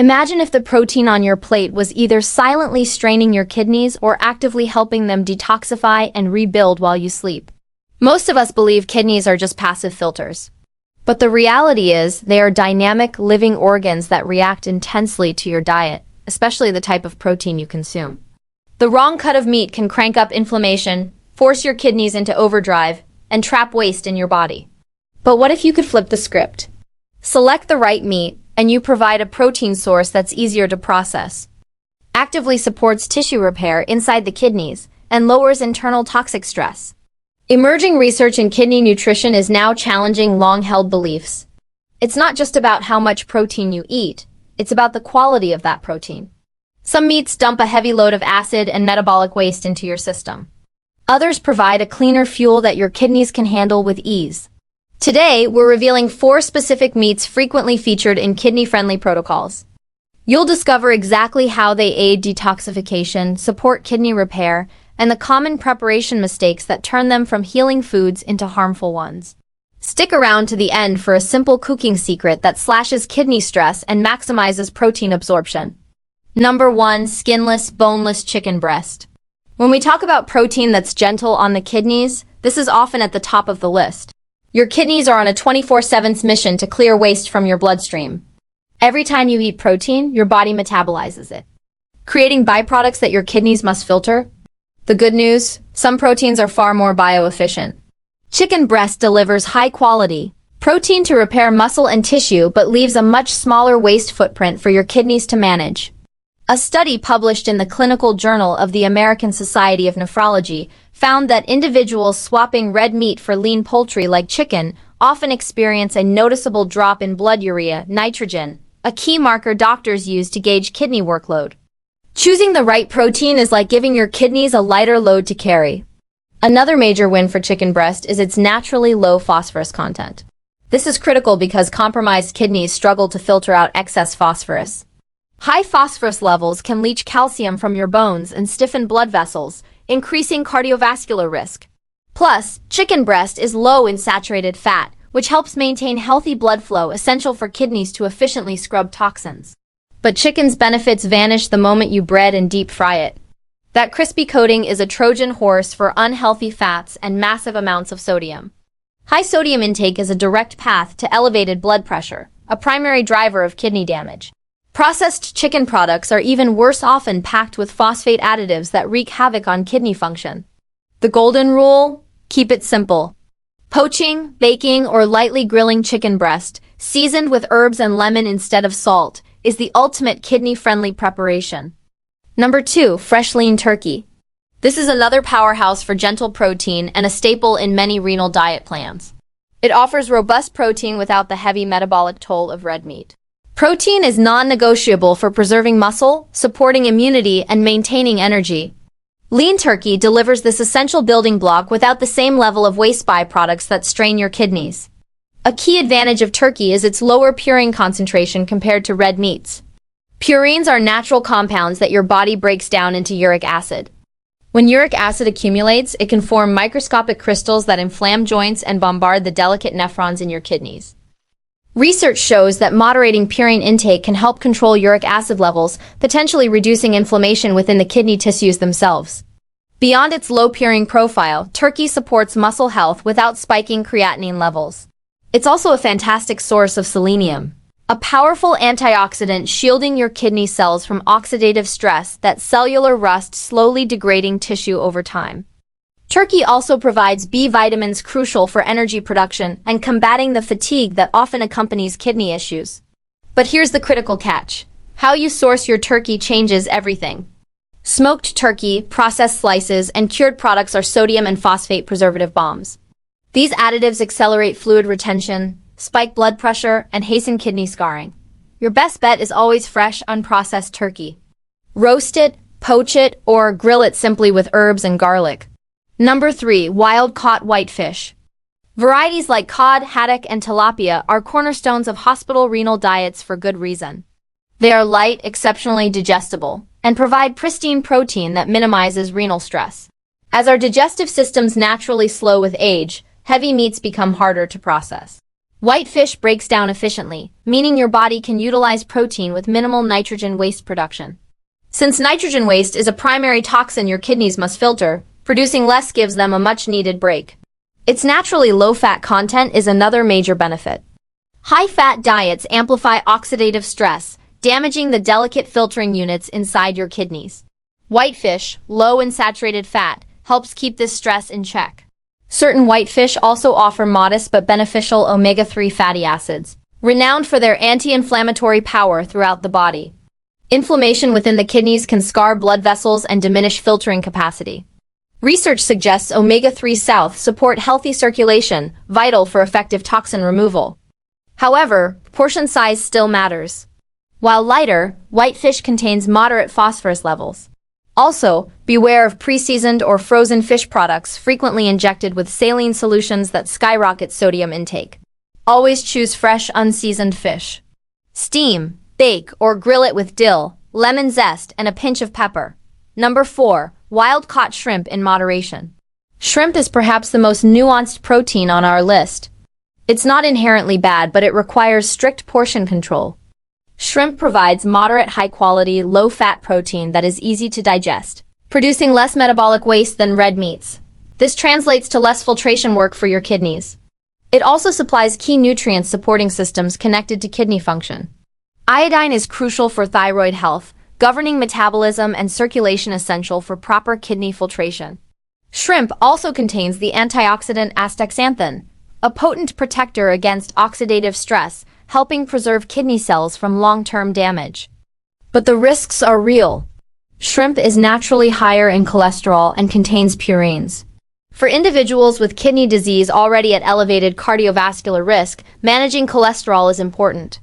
Imagine if the protein on your plate was either silently straining your kidneys or actively helping them detoxify and rebuild while you sleep. Most of us believe kidneys are just passive filters. But the reality is they are dynamic, living organs that react intensely to your diet, especially the type of protein you consume. The wrong cut of meat can crank up inflammation, force your kidneys into overdrive, and trap waste in your body. But what if you could flip the script? Select the right meat, and you provide a protein source that's easier to process, actively supports tissue repair inside the kidneys, and lowers internal toxic stress. Emerging research in kidney nutrition is now challenging long-held beliefs. It's not just about how much protein you eat, it's about the quality of that protein. Some meats dump a heavy load of acid and metabolic waste into your system. Others provide a cleaner fuel that your kidneys can handle with ease. Today, we're revealing 4 specific meats frequently featured in kidney-friendly protocols. You'll discover exactly how they aid detoxification, support kidney repair, and the common preparation mistakes that turn them from healing foods into harmful ones. Stick around to the end for a simple cooking secret that slashes kidney stress and maximizes protein absorption. Number 1. Skinless, boneless chicken breast. When we talk about protein that's gentle on the kidneys, this is often at the top of the list. Your kidneys are on a 24/7 mission to clear waste from your bloodstream. Every time you eat protein, your body metabolizes it, creating byproducts that your kidneys must filter. The good news, some proteins are far more bioefficient. Chicken breast delivers high-quality protein to repair muscle and tissue but leaves a much smaller waste footprint for your kidneys to manage. A study published in the Clinical Journal of the American Society of Nephrology found that individuals swapping red meat for lean poultry like chicken often experience a noticeable drop in blood urea nitrogen, a key marker doctors use to gauge kidney workload. Choosing the right protein is like giving your kidneys a lighter load to carry. Another major win for chicken breast is its naturally low phosphorus content. This is critical because compromised kidneys struggle to filter out excess phosphorus. High phosphorus levels can leach calcium from your bones and stiffen blood vessels, increasing cardiovascular risk. Plus, chicken breast is low in saturated fat, which helps maintain healthy blood flow essential for kidneys to efficiently scrub toxins. But chicken's benefits vanish the moment you bread and deep fry it. That crispy coating is a Trojan horse for unhealthy fats and massive amounts of sodium. High sodium intake is a direct path to elevated blood pressure, a primary driver of kidney damage. Processed chicken products are even worse, often packed with phosphate additives that wreak havoc on kidney function. The golden rule? Keep it simple. Poaching, baking, or lightly grilling chicken breast, seasoned with herbs and lemon instead of salt, is the ultimate kidney-friendly preparation. Number 2. Fresh lean turkey. This is another powerhouse for gentle protein and a staple in many renal diet plans. It offers robust protein without the heavy metabolic toll of red meat. Protein is non-negotiable for preserving muscle, supporting immunity, and maintaining energy. Lean turkey delivers this essential building block without the same level of waste byproducts that strain your kidneys. A key advantage of turkey is its lower purine concentration compared to red meats. Purines are natural compounds that your body breaks down into uric acid. When uric acid accumulates, it can form microscopic crystals that inflame joints and bombard the delicate nephrons in your kidneys. Research shows that moderating purine intake can help control uric acid levels, potentially reducing inflammation within the kidney tissues themselves. Beyond its low purine profile, turkey supports muscle health without spiking creatinine levels. It's also a fantastic source of selenium, a powerful antioxidant shielding your kidney cells from oxidative stress, that cellular rust slowly degrading tissue over time. Turkey also provides B vitamins crucial for energy production and combating the fatigue that often accompanies kidney issues. But here's the critical catch. How you source your turkey changes everything. Smoked turkey, processed slices, and cured products are sodium and phosphate preservative bombs. These additives accelerate fluid retention, spike blood pressure, and hasten kidney scarring. Your best bet is always fresh, unprocessed turkey. Roast it, poach it, or grill it simply with herbs and garlic. Number 3. Wild-caught whitefish. Varieties like cod, haddock, and tilapia are cornerstones of hospital renal diets for good reason. They are light, exceptionally digestible, and provide pristine protein that minimizes renal stress. As our digestive systems naturally slow with age, heavy meats become harder to process. White fish breaks down efficiently, meaning your body can utilize protein with minimal nitrogen waste production. Since nitrogen waste is a primary toxin your kidneys must filter, producing less gives them a much-needed break. Its naturally low-fat content is another major benefit. High-fat diets amplify oxidative stress, damaging the delicate filtering units inside your kidneys. Whitefish, low in saturated fat, helps keep this stress in check. Certain whitefish also offer modest but beneficial omega-3 fatty acids, renowned for their anti-inflammatory power throughout the body. Inflammation within the kidneys can scar blood vessels and diminish filtering capacity. Research suggests omega-3 south support healthy circulation, vital for effective toxin removal. However, portion size still matters. While lighter, whitefish contains moderate phosphorus levels. Also, beware of pre-seasoned or frozen fish products frequently injected with saline solutions that skyrocket sodium intake. Always choose fresh, unseasoned fish. Steam, bake, or grill it with dill, lemon zest, and a pinch of pepper. Number 4. Wild-caught shrimp in moderation. Shrimp is perhaps the most nuanced protein on our list. It's not inherently bad, but it requires strict portion control. Shrimp provides moderate high-quality, low-fat protein that is easy to digest, producing less metabolic waste than red meats. This translates to less filtration work for your kidneys. It also supplies key nutrients supporting systems connected to kidney function. Iodine is crucial for thyroid health, governing metabolism and circulation essential for proper kidney filtration. Shrimp also contains the antioxidant astaxanthin, a potent protector against oxidative stress, helping preserve kidney cells from long-term damage. But the risks are real. Shrimp is naturally higher in cholesterol and contains purines. For individuals with kidney disease already at elevated cardiovascular risk, managing cholesterol is important.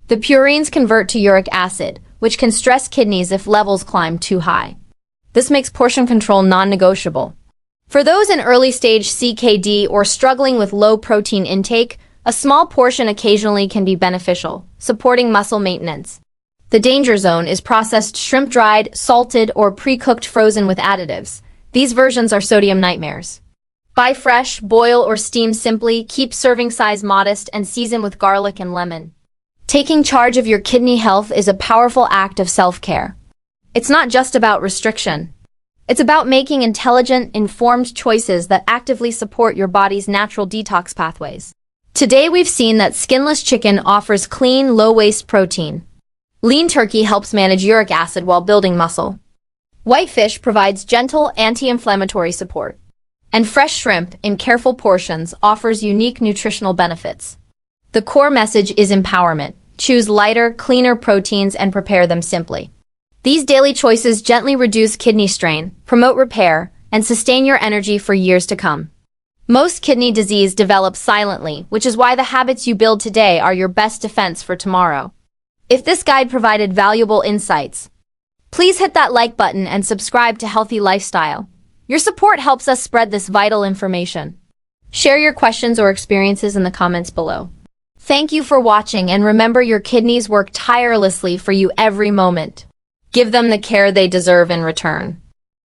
The purines convert to uric acid, which can stress kidneys if levels climb too high. This makes portion control non-negotiable. For those in early-stage CKD or struggling with low protein intake, a small portion occasionally can be beneficial, supporting muscle maintenance. The danger zone is processed shrimp dried, salted, or pre-cooked frozen with additives. These versions are sodium nightmares. Buy fresh, boil or steam simply, keep serving size modest, and season with garlic and lemon. Taking charge of your kidney health is a powerful act of self-care. It's not just about restriction. It's about making intelligent, informed choices that actively support your body's natural detox pathways. Today we've seen that skinless chicken offers clean, low-waste protein. Lean turkey helps manage uric acid while building muscle. Whitefish provides gentle anti-inflammatory support. And fresh shrimp, in careful portions, offers unique nutritional benefits. The core message is empowerment. Choose lighter, cleaner proteins and prepare them simply. These daily choices gently reduce kidney strain, promote repair, and sustain your energy for years to come. Most kidney disease develops silently, which is why the habits you build today are your best defense for tomorrow. If this guide provided valuable insights, please hit that like button and subscribe to Healthy Lifestyle. Your support helps us spread this vital information. Share your questions or experiences in the comments below. Thank you for watching, and remember, your kidneys work tirelessly for you every moment. Give them the care they deserve in return.